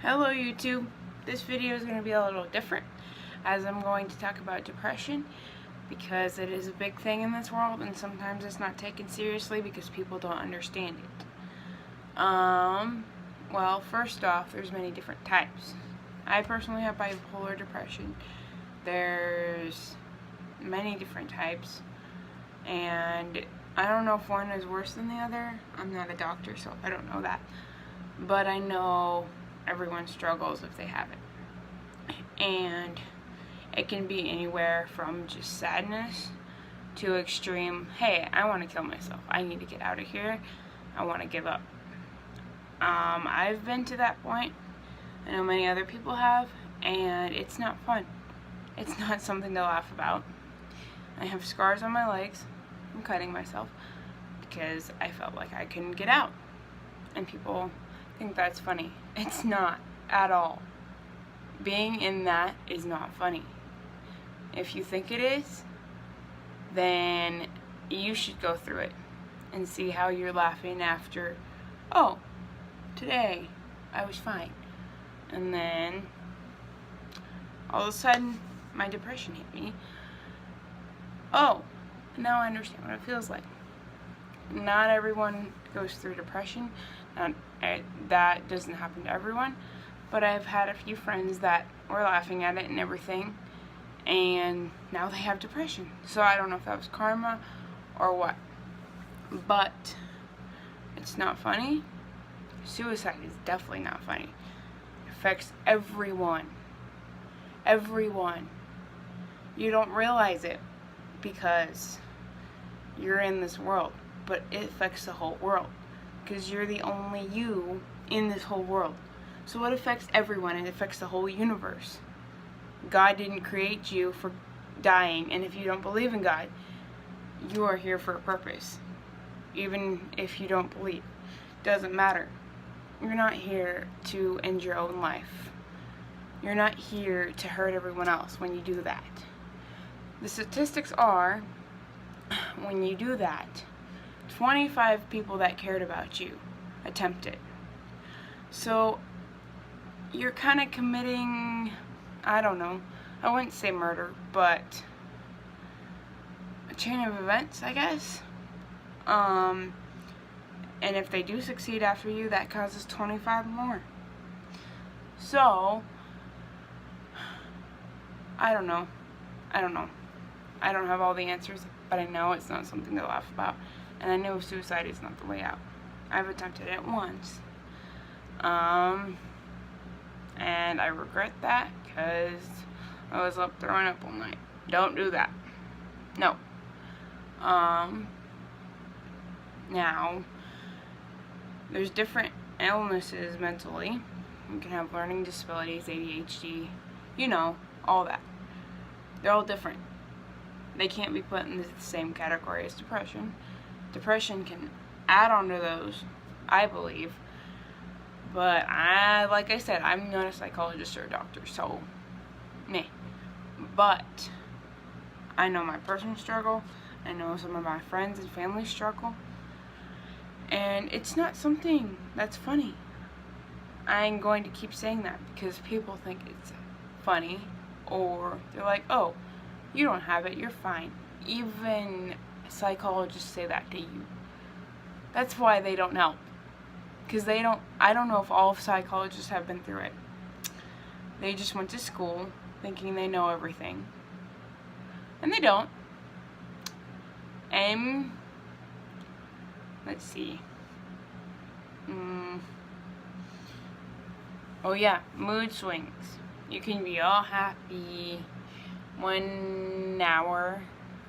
Hello YouTube. This video is going to be a little different as I'm going to talk about depression because it is a big thing in this world and sometimes it's not taken seriously because people don't understand it. Well, first off, there's many different types. I personally have bipolar depression. There's many different types and I don't know if one is worse than the other. I'm not a doctor, so I don't know that. But I know everyone struggles if they have it. And it can be anywhere from just sadness to extreme, hey, I want to kill myself. I need to get out of here. I want to give up. I've been to that point. I know many other people have, and it's not fun. It's not something to laugh about. I have scars on my legs. I'm cutting myself because I felt like I couldn't get out. And people think that's funny. It's not at all. Being in that is not funny. If you think it is, then you should go through it and see how you're laughing after, oh, today I was fine. And then all of a sudden my depression hit me. Oh, now I understand what it feels like. Not everyone goes through depression. That doesn't happen to everyone, but I've had a few friends that were laughing at it and everything, and now they have depression. So I don't know if that was karma or what, but it's not funny. Suicide is definitely not funny. It affects everyone. Everyone. You don't realize it because you're in this world, but it affects the whole world because you're the only you in this whole world. So it affects everyone. It affects the whole universe. God didn't create you for dying, and if you don't believe in God, you are here for a purpose. Even if you don't believe, doesn't matter. You're not here to end your own life. You're not here to hurt everyone else when you do that. The statistics are, when you do that, 25 people that cared about you attempted. So you're kind of committing, I don't know, I wouldn't say murder, but a chain of events, I guess. And if they do succeed after you, that causes 25 more. So, I don't know. I don't have all the answers, but I know it's not something to laugh about. And I know suicide is not the way out. I've attempted it once. And I regret that because I was up throwing up all night. Don't do that. No. Now, there's different illnesses mentally. You can have learning disabilities, ADHD, you know, all that. They're all different. They can't be put in the same category as depression. Depression can add on to those, I believe. But like I said, I'm not a psychologist or a doctor, so meh. But I know my personal struggle. I know some of my friends and family struggle. And it's not something that's funny. I'm going to keep saying that because people think it's funny, or they're like, oh, you don't have it, you're fine. Even psychologists say that to you. That's why they don't help. Because I don't know if all psychologists have been through it. They just went to school thinking they know everything. And they don't. And, let's see. Oh yeah, mood swings. You can be all happy 1 hour,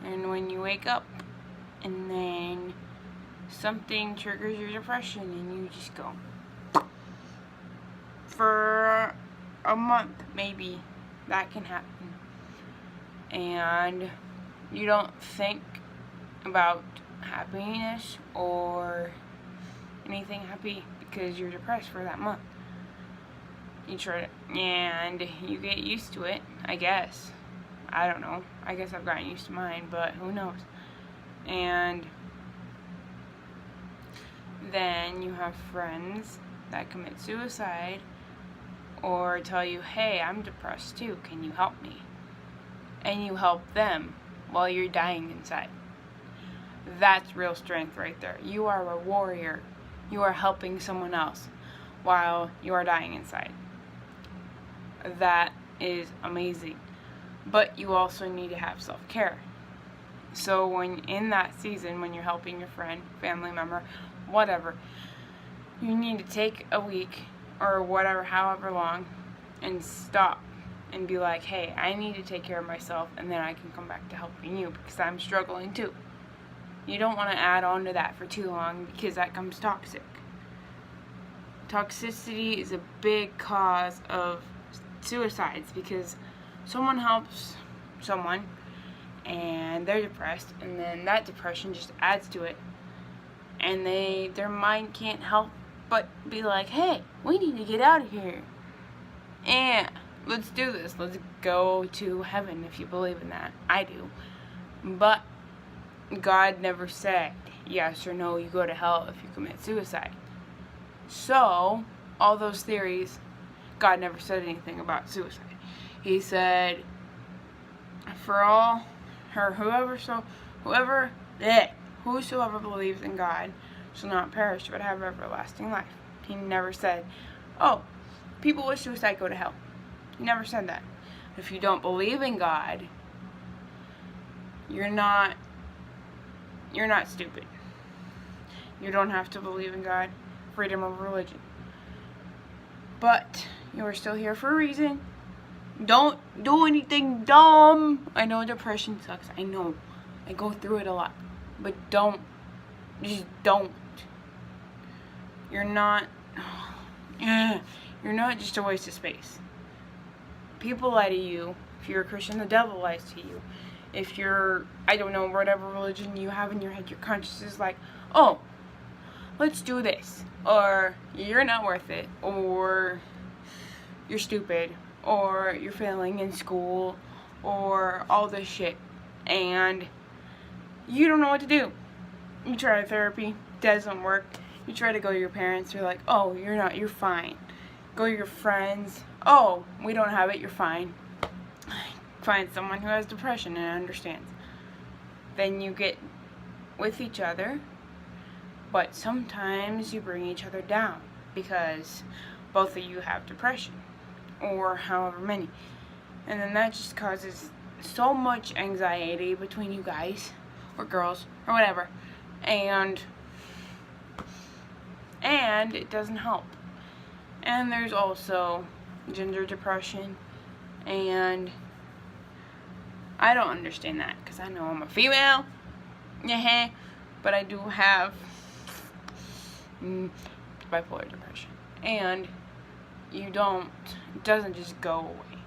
and when you wake up, and then something triggers your depression, and you just go. For a month, maybe, that can happen. And you don't think about happiness or anything happy because you're depressed for that month. You try to, and you get used to it, I guess. I don't know. I guess I've gotten used to mine, but who knows. And then you have friends that commit suicide or tell you, hey, I'm depressed too, can you help me? And you help them while you're dying inside. That's real strength right there. You are a warrior. You are helping someone else while you are dying inside. That is amazing. But you also need to have self-care. So when in that season, when you're helping your friend, family member, whatever, you need to take a week or whatever, however long, and stop and be like, hey, I need to take care of myself, and then I can come back to helping you because I'm struggling too. You don't want to add on to that for too long because that becomes toxic. Toxicity is a big cause of suicides because someone helps someone and they're depressed, and then that depression just adds to it, and their mind can't help but be like, hey, we need to get out of here and let's do this, let's go to heaven, if you believe in that. I do. But God never said yes or no, you go to hell if you commit suicide. So all those theories, God never said anything about suicide. He said, for all, or whosoever believes in God shall not perish but have everlasting life. He never said, oh, people with suicide go to hell. He never said that. If you don't believe in God, you're not stupid. You don't have to believe in God. Freedom of religion. But you are still here for a reason. Don't do anything dumb. I know depression sucks. I know. I go through it a lot. But don't. Just don't. You're not just a waste of space. People lie to you. If you're a Christian, the devil lies to you. If you're, I don't know, whatever religion you have in your head, your conscience is like, oh, let's do this. Or you're not worth it. Or you're stupid. Or you're failing in school. Or all this shit. And you don't know what to do. You try therapy, doesn't work. You try to go to your parents, they're like, oh, you're fine. Go to your friends, oh, we don't have it, you're fine. Find someone who has depression and understands. Then you get with each other, but sometimes you bring each other down because both of you have depression, or however many. And then that just causes so much anxiety between you guys, or girls, or whatever. And it doesn't help. And there's also gender depression, and I don't understand that because I know I'm a female, but I do have bipolar depression, and it doesn't just go away.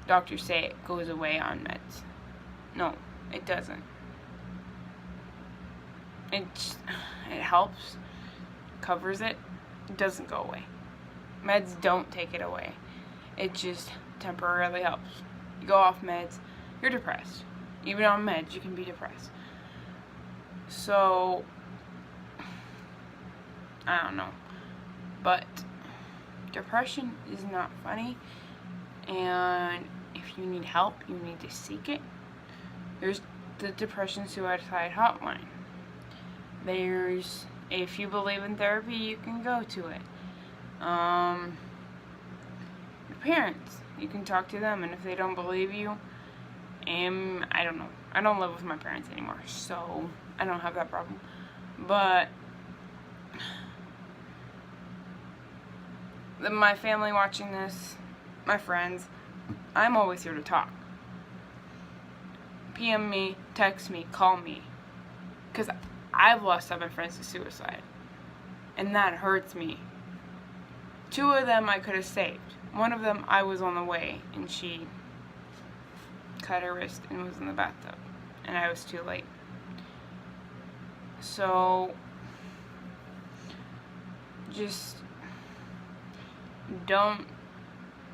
Doctors say it goes away on meds. No, it doesn't. It helps, covers it. It doesn't go away. Meds don't take it away. It just temporarily helps. You go off meds, you're depressed. Even on meds, you can be depressed. So, I don't know. But depression is not funny. And if you need help, you need to seek it. There's the Depression Suicide Hotline. If you believe in therapy, you can go to it. Your parents, you can talk to them, and if they don't believe you, I don't know. I don't live with my parents anymore, so I don't have that problem. But my family watching this, my friends, I'm always here to talk. PM me, text me, call me, because I've lost 7 friends to suicide, and that hurts me. 2 of them I could have saved. One of them, I was on the way, and she cut her wrist and was in the bathtub, and I was too late. So, just don't,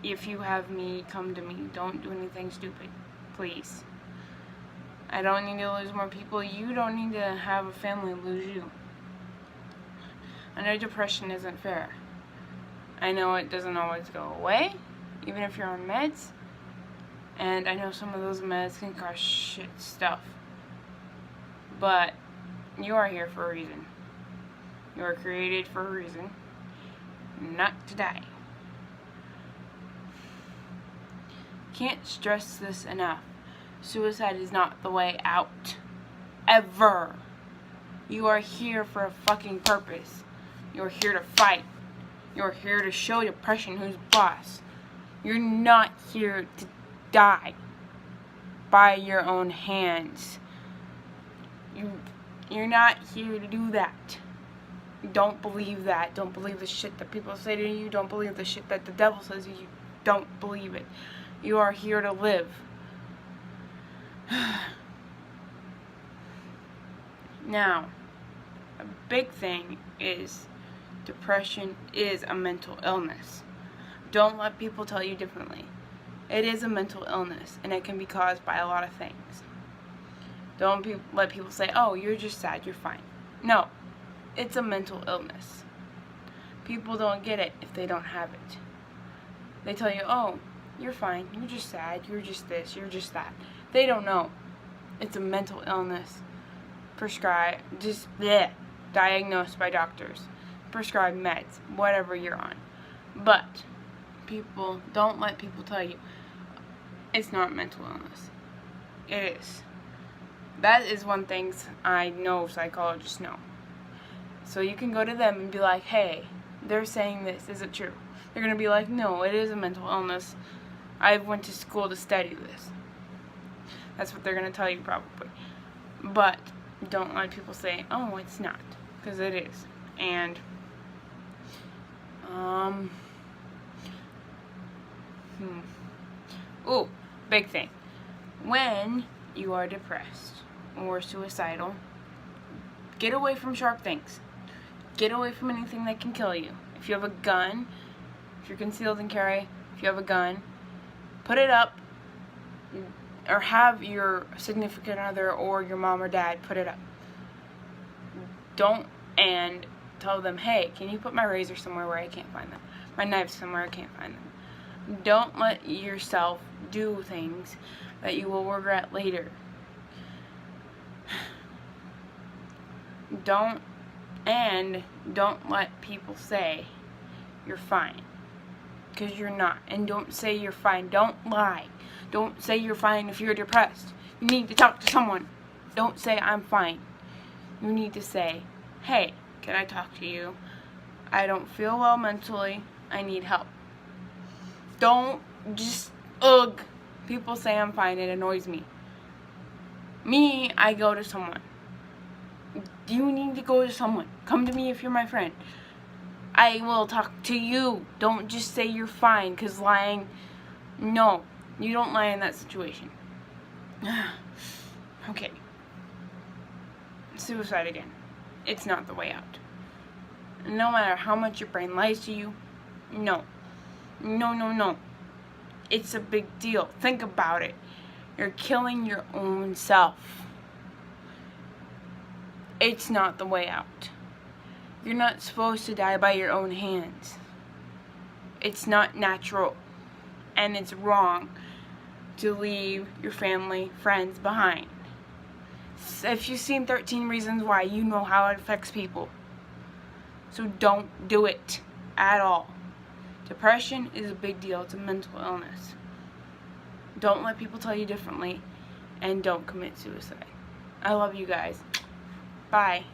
if you have me, come to me. Don't do anything stupid, please. I don't need to lose more people. You don't need to have a family lose you. I know depression isn't fair. I know it doesn't always go away, even if you're on meds. And I know some of those meds can cause shit stuff. But you are here for a reason. You are created for a reason. Not to die. Can't stress this enough. Suicide is not the way out. Ever. You are here for a fucking purpose. You are here to fight. You are here to show depression who's boss. You're not here to die by your own hands. You're not here to do that. Don't believe that. Don't believe the shit that people say to you. Don't believe the shit that the devil says to you. Don't believe it. You are here to live. Now, a big thing is depression is a mental illness. Don't let people tell you differently. It is a mental illness, and it can be caused by a lot of things. Don't let people say, oh, you're just sad, you're fine. No, it's a mental illness. People don't get it if they don't have it. They tell you, oh, you're fine, you're just sad, you're just this, you're just that. They don't know. It's a mental illness. Diagnosed by doctors. Prescribed meds, whatever you're on. But don't let people tell you it's not mental illness. It is. That is one thing I know psychologists know. So you can go to them and be like, hey, they're saying this, is it true? They're going to be like, no, it is a mental illness. I went to school to study this. That's what they're going to tell you probably. But don't let people say, oh, it's not. Because it is. And, Ooh, big thing. When you are depressed or suicidal, get away from sharp things. Get away from anything that can kill you. If you have a gun, if you're concealed and carry, if you have a gun, put it up, or have your significant other or your mom or dad put it up. Don't, and tell them, hey, can you put my razor somewhere where I can't find them? My knives somewhere I can't find them. Don't let yourself do things that you will regret later. Don't let people say you're fine, because you're not. And don't say you're fine. Don't lie. Don't say you're fine if you're depressed. You need to talk to someone. Don't say I'm fine. You need to say, hey, can I talk to you? I don't feel well mentally. I need help. Don't just, people say I'm fine. It annoys me. Me, I go to someone. You need to go to someone. Come to me if you're my friend. I will talk to you. Don't just say you're fine, because lying, no. You don't lie in that situation. Okay. Suicide again. It's not the way out. No matter how much your brain lies to you, no. No, no, no. It's a big deal. Think about it. You're killing your own self. It's not the way out. You're not supposed to die by your own hands. It's not natural. And it's wrong to leave your family, friends behind. If you've seen 13 Reasons Why, you know how it affects people. So don't do it at all. Depression is a big deal. It's a mental illness. Don't let people tell you differently, and don't commit suicide. I love you guys. Bye.